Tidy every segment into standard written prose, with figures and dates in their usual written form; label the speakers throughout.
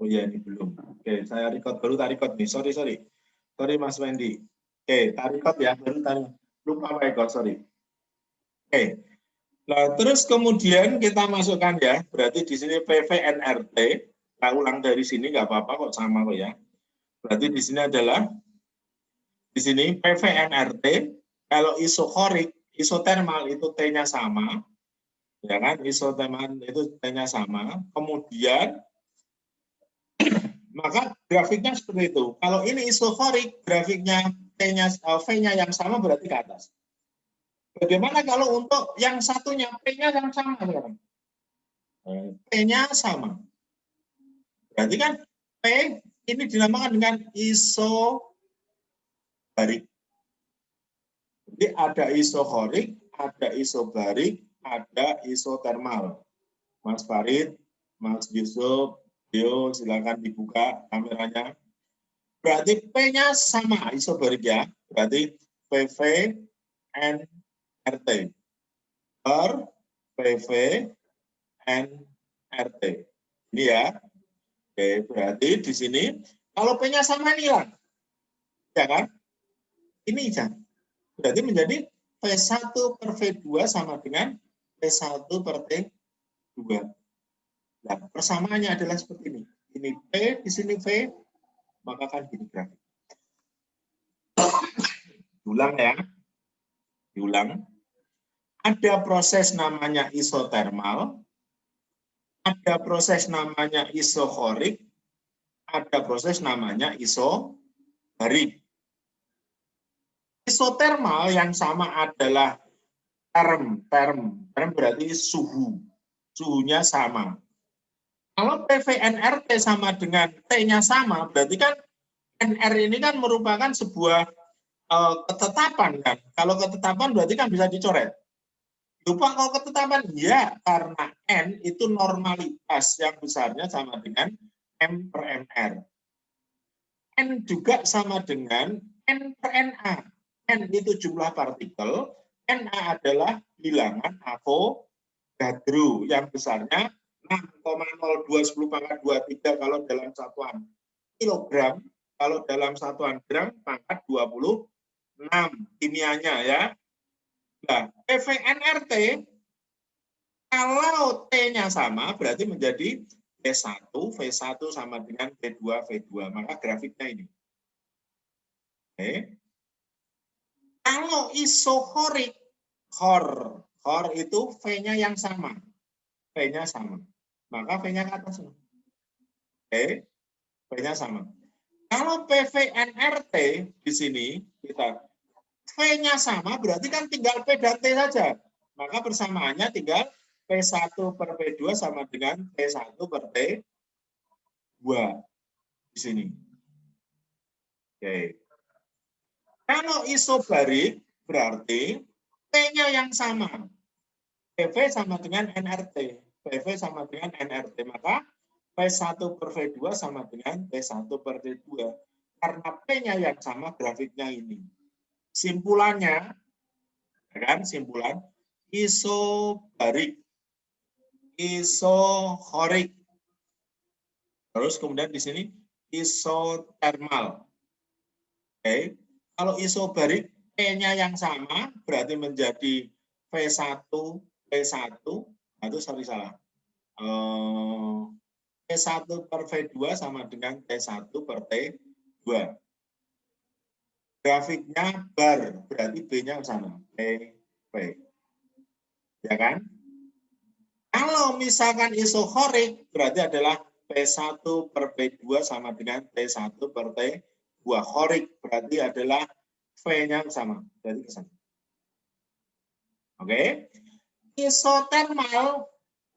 Speaker 1: Oh iya, ini belum. Oke, saya baru record nih. Sorry. Sorry Mas Wendy. Oke, record ya, baru lupa record, sorry. Oke. Nah, terus kemudian kita masukkan ya, berarti di sini PVNRT. Kita ulang dari sini nggak apa-apa kok, sama kok ya. Berarti di sini adalah di sini PVNRT. Kalau isokorik, isotermal itu T-nya sama, ya kan? Isotermal itu T-nya sama. Kemudian maka grafiknya seperti itu. Kalau ini isokorik, grafiknya T-nya V-nya yang sama berarti ke atas. Bagaimana kalau untuk yang satunya P-nya yang sama sekarang? P-nya sama. Berarti kan P ini dinamakan dengan isobarik. Jadi ada isokorik, ada isobarik, ada isotermal. Mas Farid, Mas Yusuf, Dio, silakan dibuka kameranya. Berarti P-nya sama isobarik ya. Berarti PV N RT per PV N RT. Ini ya. Oke, berarti di sini kalau P-nya sama ini hilang. Ya kan? Ini jangan. Berarti menjadi P1 per V2 sama dengan P1 per T2. Nah, persamaannya adalah seperti ini. Ini P, di sini V, maka kan gini grafik. Diulang ya. Diulang. Ada proses namanya isotermal, ada proses namanya isokorik, ada proses namanya isobarik. Isotermal yang sama adalah term berarti suhunya sama. Kalau PVNRT sama dengan T-nya sama, berarti kan NR ini kan merupakan sebuah ketetapan kan. Kalau ketetapan berarti kan bisa dicoret. Lupa kalau ketetapan, ya karena N itu normalitas yang besarnya sama dengan M per MR. N juga sama dengan N per NA. N itu jumlah partikel, NA adalah bilangan Avogadro yang besarnya 6,0210⁻23 kalau dalam satuan kilogram, kalau dalam satuan gram pangkat 26 kimianya ya. Nah, PVNRT kalau T-nya sama berarti menjadi V1 sama dengan V2. Maka grafiknya ini. Oke. Kalau isokorik, KOR itu V-nya yang sama. V-nya sama. Maka V-nya ke atas. Oke. V-nya sama. Kalau PVNRT di sini kita V-nya sama berarti kan tinggal P dan T saja. Maka persamaannya tinggal P1 per P2 sama dengan P1 per T2 di sini. Oke. Kalau isobarik berarti P-nya yang sama. PV sama dengan NRT. PV sama dengan NRT. Maka P1 per V2 sama dengan P1 per T2. Karena P-nya yang sama, grafiknya ini. Simpulannya, kan? Simpulan isobarik, isokorik. Terus kemudian di sini isotermal. Oke. Kalau isobarik P-nya yang sama berarti menjadi V1 P1 itu salah. P1 per V2 sama dengan P1 per T2. Grafiknya bar berarti B-nya sama P. Ya kan? Kalau misalkan isokorik berarti adalah P1 per P2 sama dengan P1 per T2. Korik berarti adalah V-nya sama. Berarti ke sana. Oke. Isotermal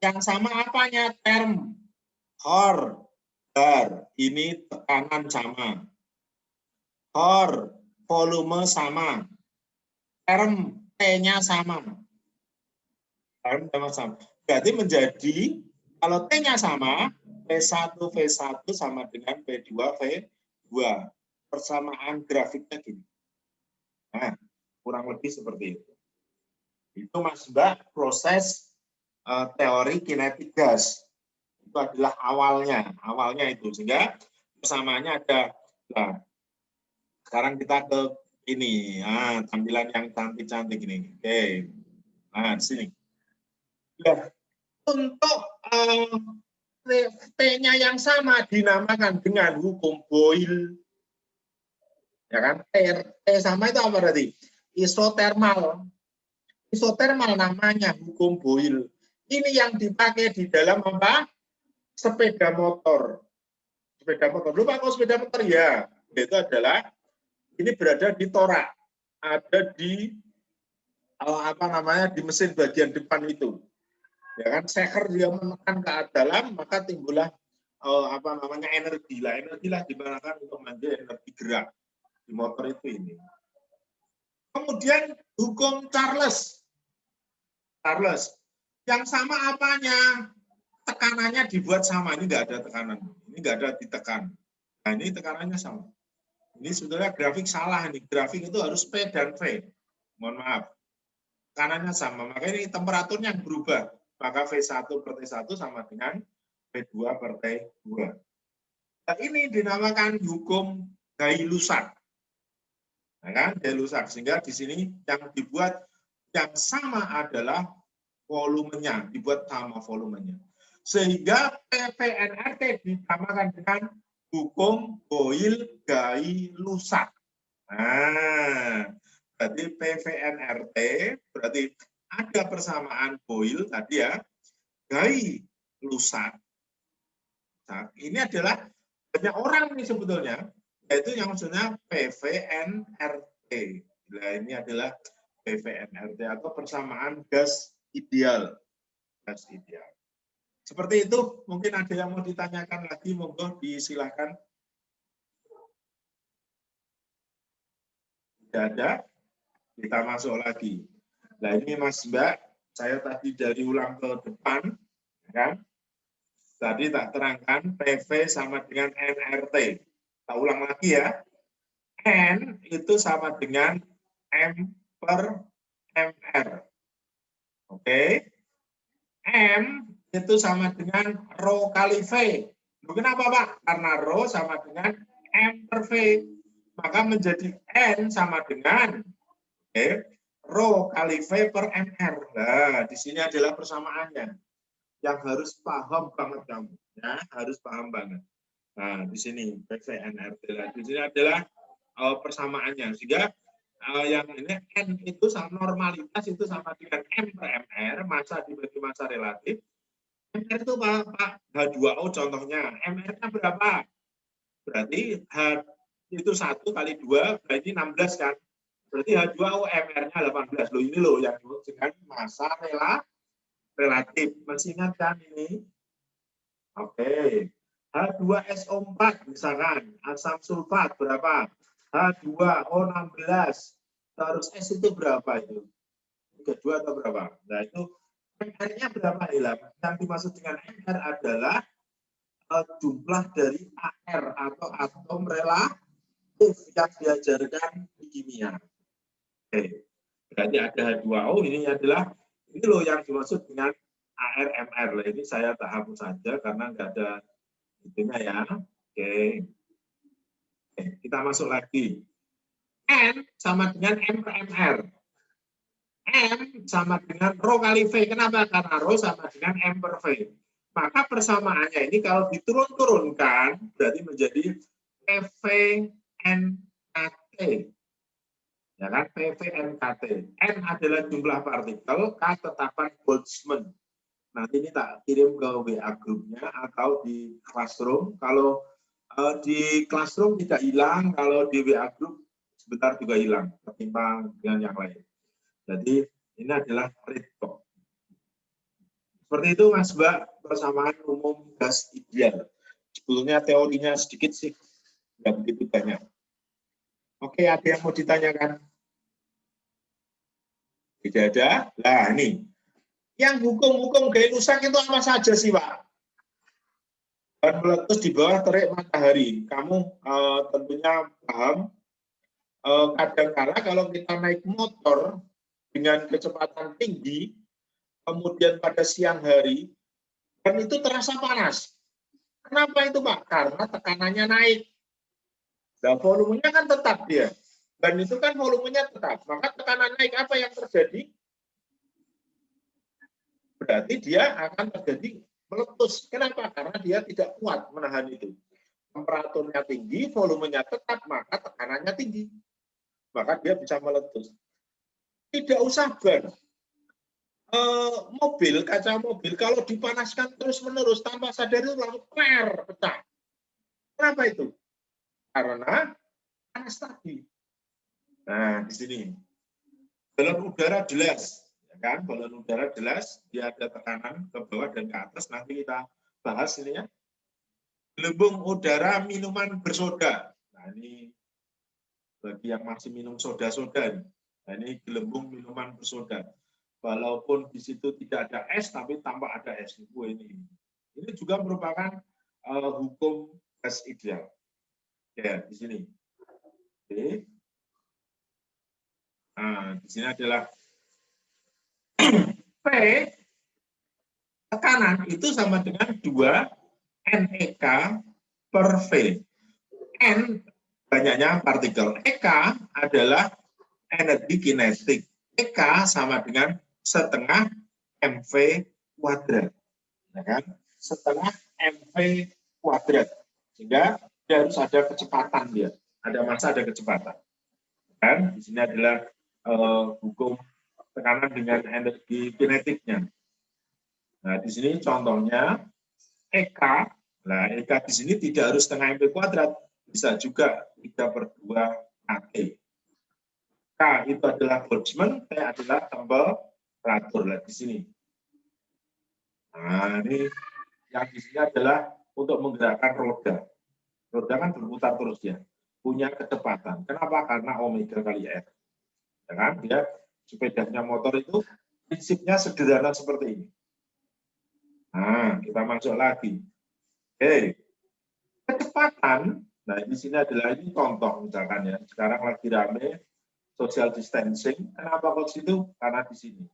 Speaker 1: yang sama apanya? Term. KOR. Bar. Ini tekanan sama. KOR. Volume sama. Term. T-nya sama. Term sama. Berarti menjadi, kalau T-nya sama, P1 V1 sama dengan P2 V2. Persamaan grafiknya gini. Nah, kurang lebih seperti itu. Itu Mas Mbak proses teori kinetik gas. Itu adalah awalnya itu. Sehingga persamaannya ada. Nah, sekarang kita ke ini, tampilan yang cantik-cantik ini. Oke, nah di sini. Ya, untuk P-nya yang sama dinamakan dengan hukum Boyle. Ya kan? T sama itu apa berarti? Isotermal. Isotermal namanya hukum Boyle. Ini yang dipakai di dalam apa? Sepeda motor. Sepeda motor. Lupa kalau sepeda motor ya. Itu adalah ini berada di torak. Ada di apa namanya? Di mesin bagian depan itu. Ya kan? Seker dia menekan ke dalam, maka timbullah apa namanya energi lah digunakan untuk mengambil energi gerak di motor itu ini. Kemudian hukum Charles yang sama apanya, tekanannya dibuat sama, ini nggak ada tekanan, ini nggak ada ditekan. Nah ini tekanannya sama. Ini sebetulnya grafik salah ini, grafik itu harus P dan V. Mohon maaf, tekanannya sama, maka ini temperaturnya berubah. Maka V1 per T1 sama dengan V2 per T2. Nah, ini dinamakan hukum Gay-Lussac. Nah, kan? Gay-Lussac. Sehingga di sini yang dibuat yang sama adalah volumenya, dibuat sama volumenya. Sehingga PVNRT dinamakan dengan hukum Boyle-Gay-Lussac. Nah, berarti PVNRT berarti ada persamaan Boyle tadi ya, Gay-Lussac. Nah, ini adalah banyak orang ini sebetulnya, yaitu yang maksudnya PVNRT. Nah, ini adalah PVNRT atau persamaan gas ideal. Gas ideal. Seperti itu, mungkin ada yang mau ditanyakan lagi, monggo disilahkan. Tidak ada, kita masuk lagi. Nah ini Mas Mbak, saya tadi dari ulang ke depan, kan? Tadi tak terangkan PV sama dengan NRT. Kita ulang lagi ya. N itu sama dengan M per MR. Oke. M itu sama dengan Rho kali V. Kenapa Pak? Karena Rho sama dengan M per V. Maka menjadi N sama dengan Rho kali V per MR. Nah, di sini adalah persamaannya. Yang harus paham banget kamu, ya harus paham banget. Nah di sini PVNRT, di sini adalah persamaannya, sehingga yang ini N itu sama normalitas itu sama dengan M per MR, massa dibagi massa relatif. MR itu Pak H2O contohnya, MR-nya berapa? Berarti H itu 1 kali 2 berarti 16 kan? Berarti H2O MR-nya 18. Loh ini loh yang disebut dengan massa relatif. Masih ingat kan ini? Oke. H2SO4 misalkan, asam sulfat berapa? H2O16. Terus S itu berapa itu? 32 atau berapa? Nah itu MR-nya berapa? Yang dimaksud dengan MR adalah jumlah dari AR atau atom relatif yang diajarkan di kimia. Oke. Berarti ada H2O, ini adalah ini loh yang dimaksud dengan ARMR. Ini saya tak hapus saja karena nggak ada itunya ya. Oke. Kita masuk lagi. N sama dengan M per MR. M sama dengan Rho kali V. Kenapa? Karena Rho sama dengan M per V. Maka persamaannya ini kalau diturun-turunkan berarti menjadi PVNKT. Ya kan? PVNKT. N adalah jumlah partikel, K tetapan Boltzmann. Nanti ini tak kirim ke WA grupnya atau di Classroom. Kalau di Classroom tidak hilang, kalau di WA group sebentar juga hilang, ketimbang dengan yang lain. Jadi ini adalah read-talk. Seperti itu Mas Mbak, persamaan umum gas ideal. Sebetulnya teorinya sedikit sih, nggak begitu banyak. Oke, ada yang mau ditanyakan? Tidak ada? Nah ini, yang hukum-hukum Gay-Lussac itu apa saja sih Pak? Dan meletus di bawah terik matahari. Kamu tentunya paham. Kadang-kala kalau kita naik motor dengan kecepatan tinggi, kemudian pada siang hari, Dan itu terasa panas. Kenapa itu, Pak? Karena tekanannya naik. Nah, volumenya kan tetap dia. Dan itu kan volumenya tetap. Maka tekanan naik, apa yang terjadi? Berarti dia akan terjadi meletus. Kenapa? Karena dia tidak kuat menahan itu. Temperaturnya tinggi, volumenya tetap, maka tekanannya tinggi. Maka dia bisa meletus. Tidak usah ban. Mobil, kaca mobil, kalau dipanaskan terus-menerus tanpa sadar itu langsung pecah. Kenapa itu? Karena panas tadi. Nah, di sini. Balon udara jelas. Ya kan? Balon udara jelas, dia ada tekanan ke bawah dan ke atas. Nanti kita bahas ini ya. Gelembung udara minuman bersoda. Nah, ini bagi yang masih minum soda-soda. Nah, ini gelembung minuman bersoda. Walaupun di situ tidak ada es, tapi tampak ada es. Ini juga merupakan hukum gas ideal. Ya, di sini. Oke. Nah, di sini adalah P tekanan itu sama dengan 2 NEK per V. N banyaknya partikel. EK adalah energi kinetik. EK sama dengan setengah MV kuadrat. Ya kan? Setengah MV kuadrat. Sehingga dia harus ada kecepatan dia. Ada massa, ada kecepatan. Kan? Di sini adalah hukum tekanan dengan energi kinetiknya. Nah, di sini contohnya EK. Nah, EK di sini tidak harus setengah MV kuadrat. Bisa juga 3/2 KT. K itu adalah Boltzmann, T adalah temperatur. Nah, di sini. Nah, ini yang di sini adalah untuk menggerakkan roda. Roda kan berputar terus ya, punya kecepatan. Kenapa? Karena omega kali R. Ya kan? Dia sepedanya motor itu prinsipnya sederhana seperti ini. Nah, kita masuk lagi. Oke. Kecepatan, nah di sini adalah ini contoh misalkan ya. Sekarang lagi rame social distancing. Kenapa kok situ? Karena di sini.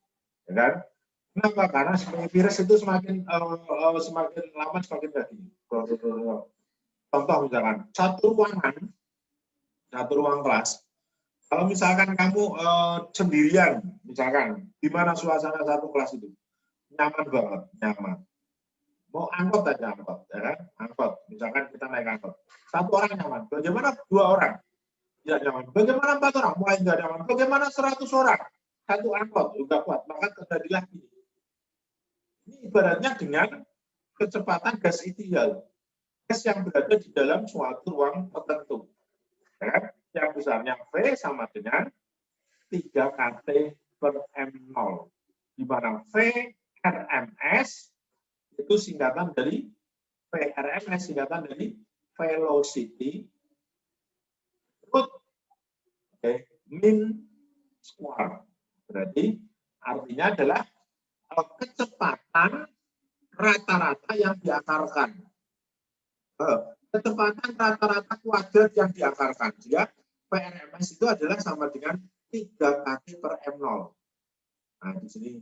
Speaker 1: Ya kan? Kenapa? Karena virus itu semakin lama semakin tadi. Contoh misalkan satu ruang kelas. Kalau misalkan kamu sendirian, misalkan di mana suasana satu kelas itu nyaman banget, nyaman. Mau angkot aja angkot, ya kan? Angkot, misalkan kita naik angkot. Satu orang nyaman. Bagaimana 2 orang? Tidak nyaman. Bagaimana 4 orang? Mulai nggak nyaman. Bagaimana 100 orang? Satu angkot juga kuat. Maka terjadilah ini. Ini ibaratnya dengan kecepatan gas ideal. Gas yang berada di dalam suatu ruang tertentu. Ya, yang besarnya V sama dengan 3 kT per M0. Di mana V RMS itu singkatan dari VRMS, singkatan dari velocity mean square. Berarti artinya adalah kecepatan rata-rata yang diakarkan. Kecepatan rata-rata kuadrat yang diakarkan. Dia VRMS itu adalah sama dengan 3 kT per M0. Nah, di sini.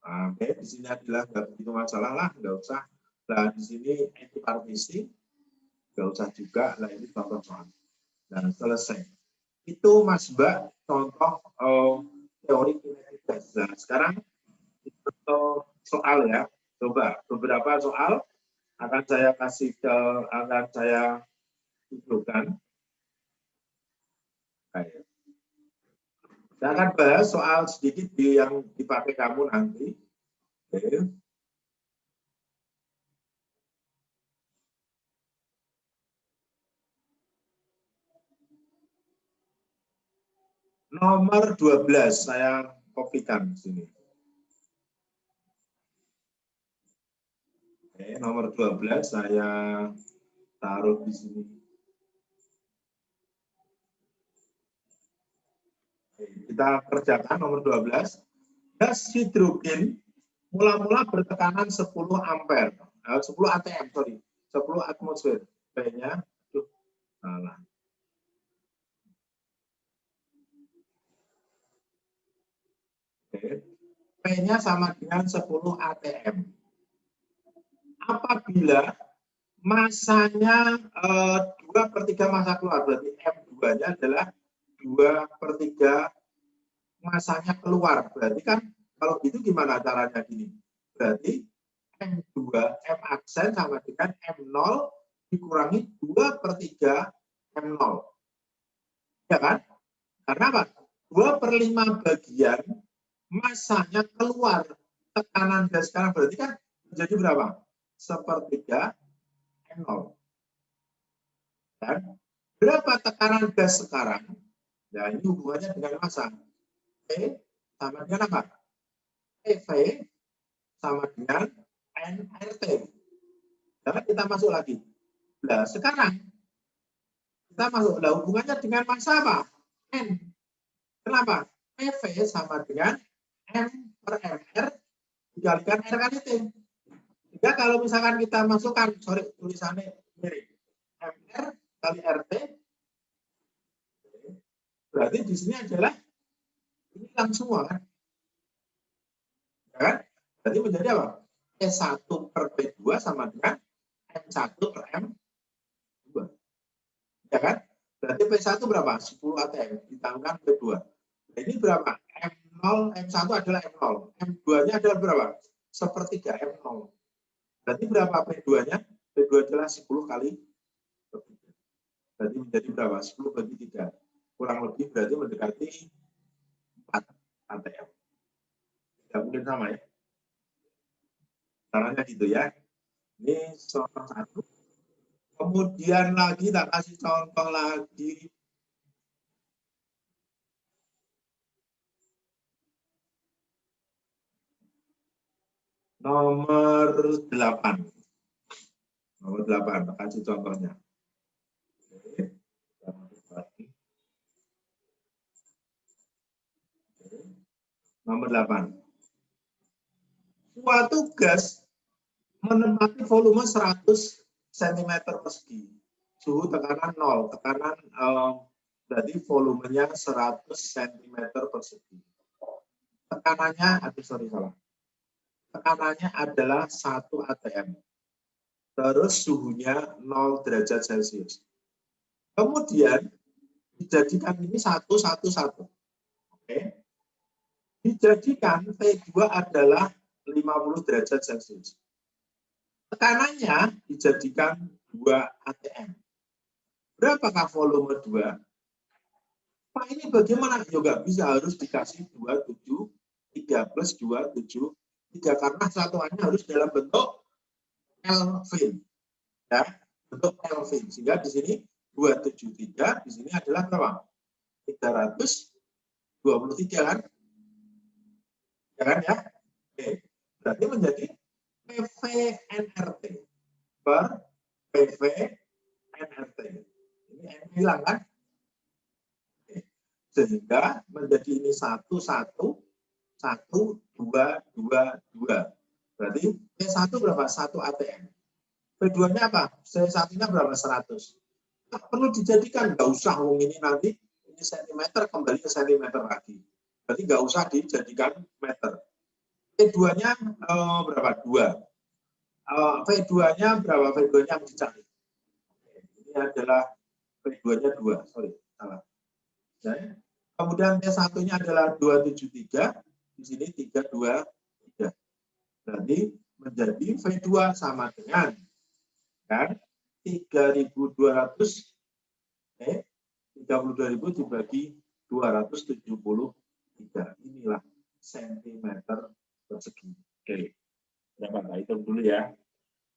Speaker 1: Oke, di sini adalah nggak begitu masalah lah, nggak usah. Nah, di sini antipartisi, nggak usah juga. Nah, ini contoh soal. Nah, selesai. Itu Mas Mbak contoh teori kinetik gas. Nah, sekarang soal ya. Coba beberapa soal akan saya tunjukkan. Saya akan bahas soal sedikit yang dipakai kamu nanti. Oke. Nomor 12 saya kopikan di sini. Oke, nomor 12 saya taruh di sini. Kita kerjakan nomor 12. Gas hidrogen mula-mula bertekanan 10 ampere. 10 atm, sorry. 10 atmosfer. P-nya, salah. Oke. P-nya sama dengan 10 atm. Apabila masanya 2/3 massa keluar, berarti M2-nya adalah 2/3 masanya keluar. Berarti kan kalau gitu gimana caranya gini? Berarti M2, M aksen sama dengan M0 dikurangi 2/3 M0. Ya kan? Karena apa? 2/5 bagian masanya keluar. Tekanan gas sekarang berarti kan menjadi berapa? 1/3 M0. Dan berapa tekanan gas sekarang? Nah, ini hubungannya dengan massa. P sama dengan apa? PV sama dengan nRT. Jadi kita masuk lagi. Nah, sekarang kita masuk. Nah, hubungannya dengan massa apa? N. Kenapa? PV sama dengan M/MR dikalikan R kali T. Sehingga kalau misalkan kita masukkan, tulisannya mirip. MR kali RT, berarti di sini adalah ini hilang semua kan? Ya kan? Berarti menjadi apa? P1 per P2 sama dengan M1 per M2. Ya kan? Berarti P1 berapa? 10 atm ditambahkan P2. Nah, ini berapa? M0, M1 adalah M0. M2-nya adalah berapa? 1/3 M0. Berarti berapa P2-nya? P2 adalah 10 kali. Berarti menjadi berapa? 10 bagi 3. Kurang lebih berarti mendekati 4 atm. Tidak mungkin sama ya. Caranya gitu ya. Ini contoh satu. Kemudian lagi tak kasih contoh lagi. Nomor 8. Nomor 8, tak kasih contohnya. Nomor 8. Suatu gas menempati volume 100 cm persegi. Suhu tekanan 0. Tekanan berarti volumenya 100 cm persegi. Tekanannya, salah. Tekanannya adalah 1 atm. Terus suhunya 0 derajat Celcius. Kemudian dijadikan ini 1, 1, 1. Oke. Dijadikan T2 adalah 50 derajat Celcius. Tekanannya dijadikan 2 atm. Berapakah volume 2? Pak, ini bagaimana? Ya nggak bisa, harus dikasih 27, 3 plus 2, 7, 3. Karena satuannya harus dalam bentuk Kelvin. Ya, bentuk Kelvin. Sehingga di sini 273, di sini adalah berapa? 323 kan? Ya kan ya? Oke. Berarti menjadi PV nRT per PV nRT. Ini N hilang kan? Oke. Sehingga menjadi ini 1, 1, 1, 2, 2, 2. Berarti P1 berapa? 1 atm. P2-nya apa? C1-nya berapa? 100. Nggak perlu dijadikan, nggak usah. Ini nanti ini sentimeter kembali ke sentimeter lagi. Berarti nggak usah dijadikan meter. P2-nya berapa? 2. V2-nya berapa? V2-nya yang dicari. Ini adalah V2-nya 2. Sorry, salah. Ya. Kemudian P1-nya adalah 273. Di sini 323. Berarti menjadi V2 sama dengan kan 3.200 32.000 dibagi 273. Inilah sentimeter persegi. Oke. Dapat kita hitung dulu ya.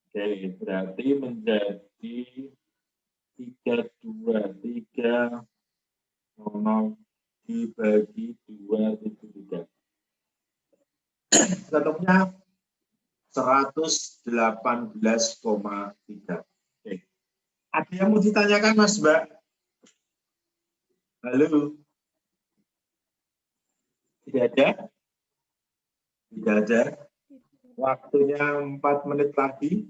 Speaker 1: Oke, berarti menjadi 323 dibagi 273. Ketemu 118,3. Oke. Ada yang mau ditanyakan, Mas, Mbak? Halo? Tidak ada? Tidak ada. Waktunya 4 menit lagi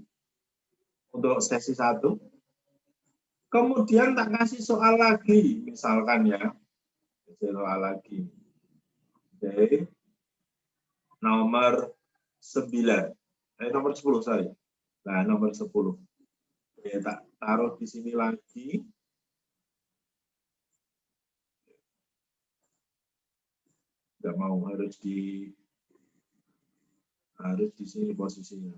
Speaker 1: untuk sesi 1. Kemudian tak kasih soal lagi, misalkan ya. Soal lagi. Oke. nomor 9. Nomor 10, sorry. Nah, nomor 10. Oke, tak taruh di sini lagi. Nggak mau, harus di sini posisinya.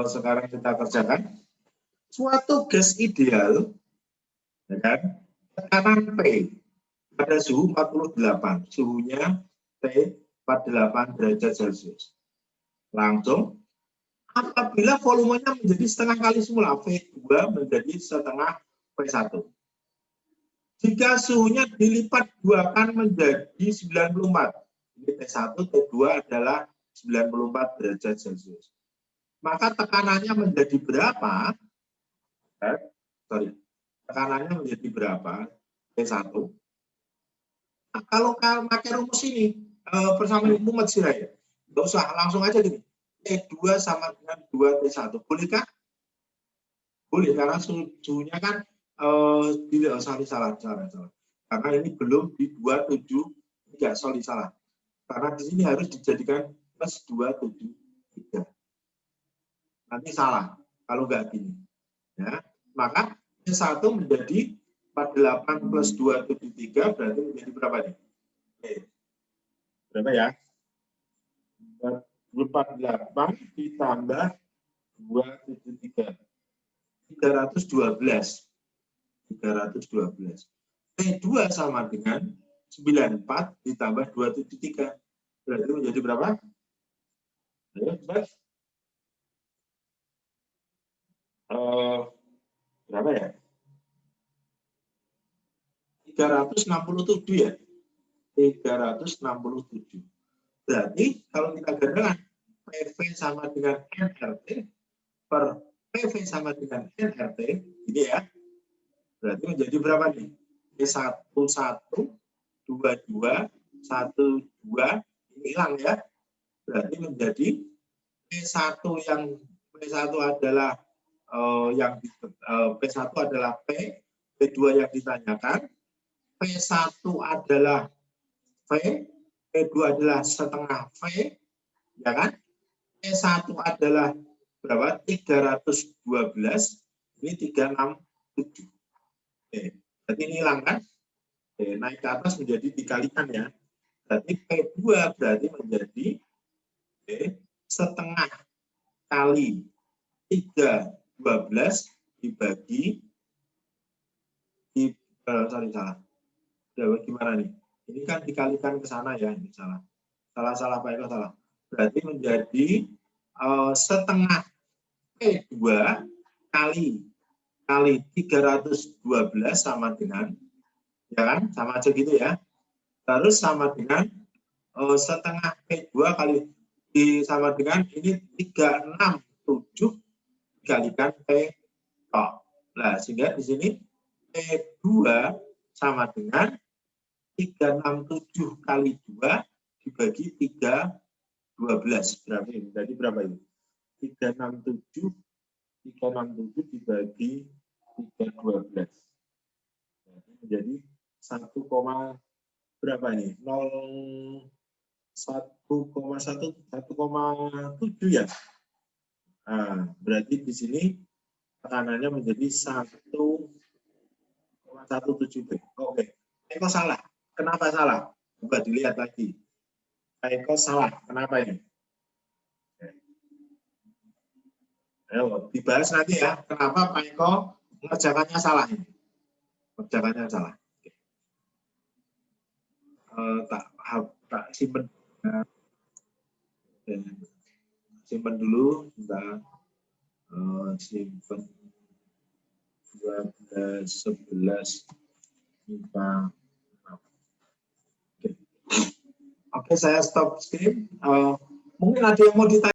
Speaker 1: Sekarang kita kerjakan suatu gas ideal, ya kan? Tekanan P pada suhu 48, suhunya T 48 derajat Celcius. Langsung, apabila volumenya menjadi setengah kali semula, V2 menjadi setengah P1. Jika suhunya dilipat 2 akan menjadi 94. Ini T1, T2 adalah 94 derajat Celcius. Maka tekanannya menjadi berapa? Tekanannya menjadi berapa? T1. Nah, kalau pakai rumus ini, persamaan Muhammad Sirai, nggak usah, langsung aja gini. T2 sama dengan 2T1. Bolehkah? Boleh, karena suhunya kan salah. Karena ini belum di 273, salah. Karena di sini harus dijadikan plus 273. Nanti salah kalau nggak gini. Ya, maka T1 menjadi 48 plus 273 berarti menjadi berapa nih? Oke. Berapa ya? 48 ditambah 273. 312. T2 sama dengan 94 ditambah 273. Berarti menjadi berapa? Ayo, cepat. Berapa ya? 367 ya? 367. Berarti kalau kita gabungkan PV sama dengan nRT per PV sama dengan nRT, ini ya. Berarti menjadi berapa nih? P11, 22, 12, ini hilang ya. Berarti menjadi P1 adalah P1 adalah P, P2 yang ditanyakan, P1 adalah V, P2 adalah setengah V, ya kan? P1 adalah berapa? 312, ini 367. Oke, berarti ini hilang kan? Oke, naik ke atas menjadi dikalikan ya. Berarti P2 berarti menjadi setengah kali 312 dibagi salah. Gimana nih? Ini kan dikalikan ke sana ya, ini salah. Salah Pak Eko, salah. Berarti menjadi setengah P2 kali 312 sama dengan, ya kan? Sama aja gitu ya. Terus sama dengan setengah P2 kali sama dengan ini 367 dikalikan P tok. Nah, sehingga di sini P2 sama dengan 367 kali 2 dibagi 312. Berapa ini? Jadi berapa ini? 367 dibagi 312. Jadi 1, berapa ini? 1,7 ya. Nah, berarti di sini tekanannya menjadi 1,17. Oke. Eko salah. Kenapa salah? Coba dilihat lagi. Eko salah. Kenapa ini? Ayo, dibahas nanti ya. Kenapa Pak Eko mengerjakannya salah ini? Mengerjakannya salah. Tak simpen. Simpen dulu. Kita simpen 12, 11, 5. Oke, saya stop screen. Mungkin ada yang mau ditanya.